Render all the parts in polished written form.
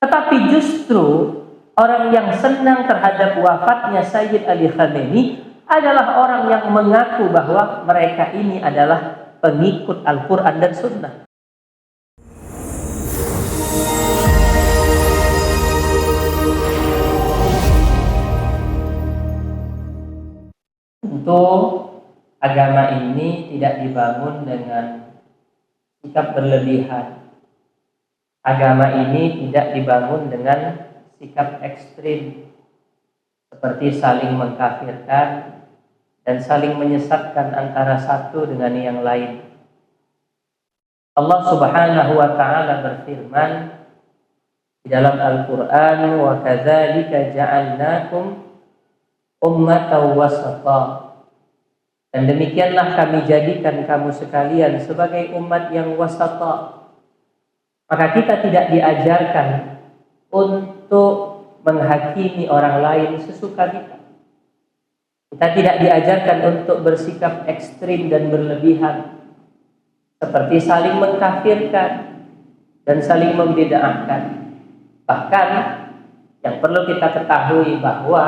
Tetapi justru orang yang senang terhadap wafatnya Sayyid Ali Khamenei adalah orang yang mengaku bahwa mereka ini adalah pengikut Al-Quran dan Sunnah. Tentu agama ini tidak dibangun dengan sikap berlebihan. Agama ini tidak dibangun dengan sikap ekstrim seperti saling mengkafirkan dan saling menyesatkan antara satu dengan yang lain. Allah Subhanahu wa taala berfirman di dalam Al-Qur'an, "Wa kadzalika ja'alnakum ummatan wasata." Dan demikianlah kami jadikan kamu sekalian sebagai umat yang wasata. Maka kita tidak diajarkan untuk menghakimi orang lain sesuka kita. Kita tidak diajarkan untuk bersikap ekstrim dan berlebihan, seperti saling mengkafirkan dan saling membid'ahkan. Bahkan yang perlu kita ketahui bahwa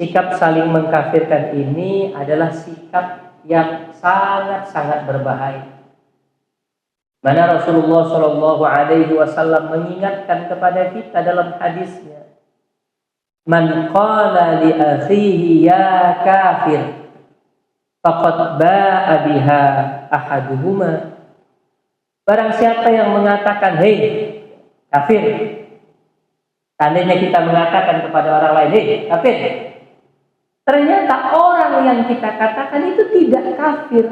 sikap saling mengkafirkan ini adalah sikap yang sangat-sangat berbahaya. Mana Rasulullah Shallallahu Alaihi Wasallam mengingatkan kepada kita dalam hadisnya, "Man qala li akhihi ya kafir, faqad ba'a biha ahaduhuma." Barang siapa yang mengatakan, "Hei kafir," tandanya kita mengatakan kepada orang lain, "Hei kafir," ternyata orang yang kita katakan itu tidak kafir.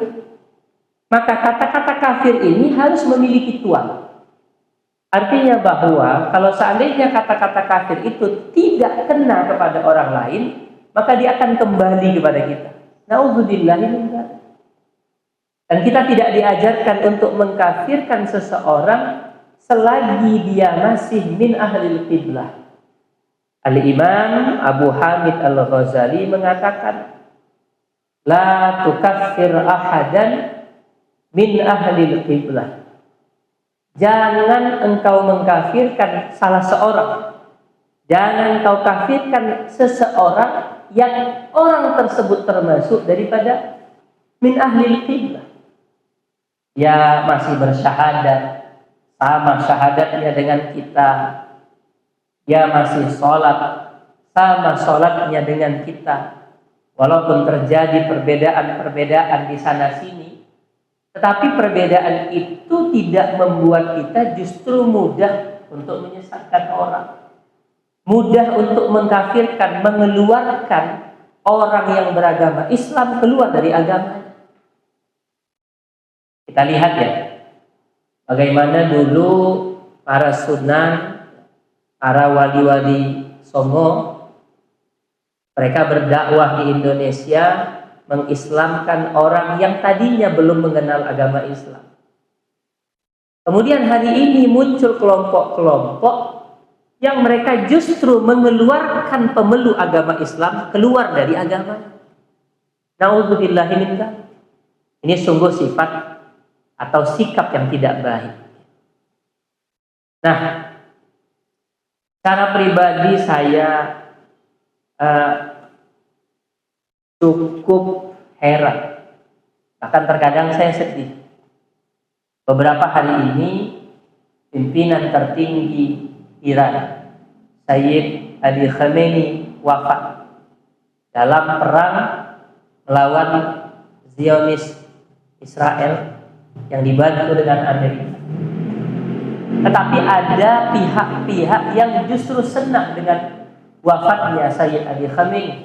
Maka kata-kata kafir ini harus memiliki tuan. Artinya bahwa kalau seandainya kata-kata kafir itu tidak kena kepada orang lain, maka dia akan kembali kepada kita. Na'udzubillah min dzalik. Dan kita tidak diajarkan untuk mengkafirkan seseorang selagi dia masih min ahlil qiblah. Al-Imam Abu Hamid Al-Ghazali mengatakan, "La tukaffir ahadan min ahlil qiblah." Jangan engkau mengkafirkan salah seorang. Jangan engkau kafirkan seseorang yang orang tersebut termasuk daripada min ahlil qiblah. Dia masih bersyahadat, sama syahadatnya dengan kita. Dia masih sholat, sama sholatnya dengan kita. Walaupun terjadi perbedaan-perbedaan di sana sini, tetapi perbedaan itu tidak membuat kita justru mudah untuk menyesatkan orang, mudah untuk mengkafirkan, mengeluarkan orang yang beragama Islam keluar dari agama. Kita lihat ya, bagaimana dulu para sunan, para wali-wali songo, mereka berdakwah di Indonesia, mengislamkan orang yang tadinya belum mengenal agama Islam. Kemudian hari ini muncul kelompok-kelompok yang mereka justru mengeluarkan pemeluk agama Islam keluar dari agama. Na'udzubillah min dzalik. Ini sungguh sifat atau sikap yang tidak baik. Nah, secara pribadi saya cukup heran, bahkan terkadang saya sedih. Beberapa hari ini pimpinan tertinggi Iran, Sayyid Ali Khamenei, wafat dalam perang melawan Zionis Israel yang dibantu dengan Amerika. Tetapi ada pihak-pihak yang justru senang dengan wafatnya Sayyid Ali Khamenei.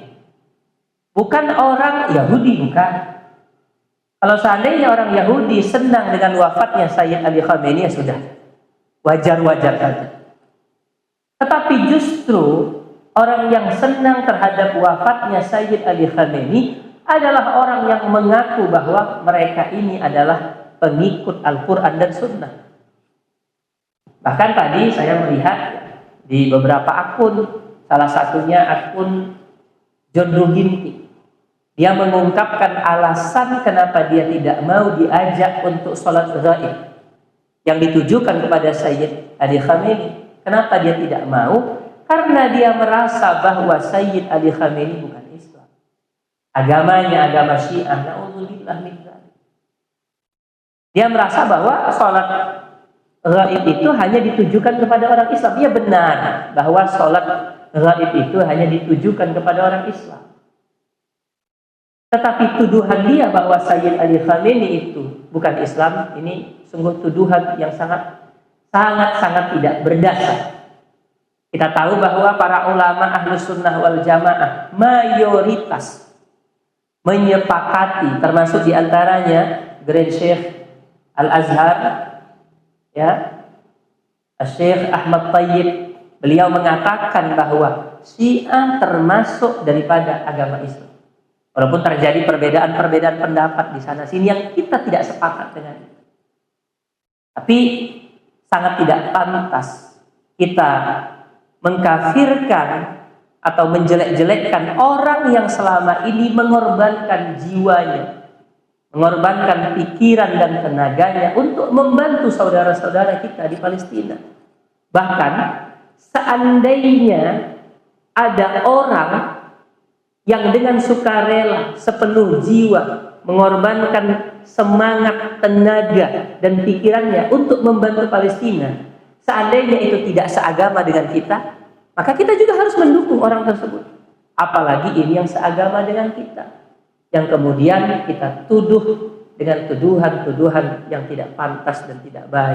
Bukan orang Yahudi, bukan. Kalau seandainya orang Yahudi senang dengan wafatnya Sayyid Ali Khamenei, ya sudah, wajar-wajar saja. Tetapi justru orang yang senang terhadap wafatnya Sayyid Ali Khamenei adalah orang yang mengaku bahwa mereka ini adalah pengikut Al-Quran dan Sunnah. Bahkan tadi saya melihat di beberapa akun, salah satunya akun John Ruginti. Dia mengungkapkan alasan kenapa dia tidak mau diajak untuk sholat ghaib yang ditujukan kepada Sayyid Ali Khamenei. Kenapa dia tidak mau? Karena dia merasa bahwa Sayyid Ali Khamenei bukan Islam. Agamanya agama Syiah. Na'udzubillah min dzalik. Dia merasa bahwa sholat ghaib itu hanya ditujukan kepada orang Islam. Dia benar bahwa sholat ghaib itu hanya ditujukan kepada orang Islam. Tetapi tuduhan dia bahwa Sayyid Ali Khamenei itu bukan Islam, ini sungguh tuduhan yang sangat tidak berdasar. Kita tahu bahwa para ulama Ahlus Sunnah wal Jamaah mayoritas menyepakati, termasuk diantaranya Grand Syekh Al-Azhar, ya, Syekh Ahmad Thayyib, beliau mengatakan bahwa Syiah termasuk daripada agama Islam. Walaupun terjadi perbedaan pendapat di sana sini yang kita tidak sepakat dengan itu. Tapi sangat tidak pantas kita mengkafirkan atau menjelek-jelekkan orang yang selama ini mengorbankan jiwanya, mengorbankan pikiran dan tenaganya untuk membantu saudara-saudara kita di Palestina. Bahkan seandainya ada orang yang dengan sukarela sepenuh jiwa mengorbankan semangat, tenaga dan pikirannya untuk membantu Palestina, seandainya itu tidak seagama dengan kita, maka kita juga harus mendukung orang tersebut. Apalagi ini yang seagama dengan kita, yang kemudian kita tuduh dengan tuduhan-tuduhan yang tidak pantas dan tidak baik.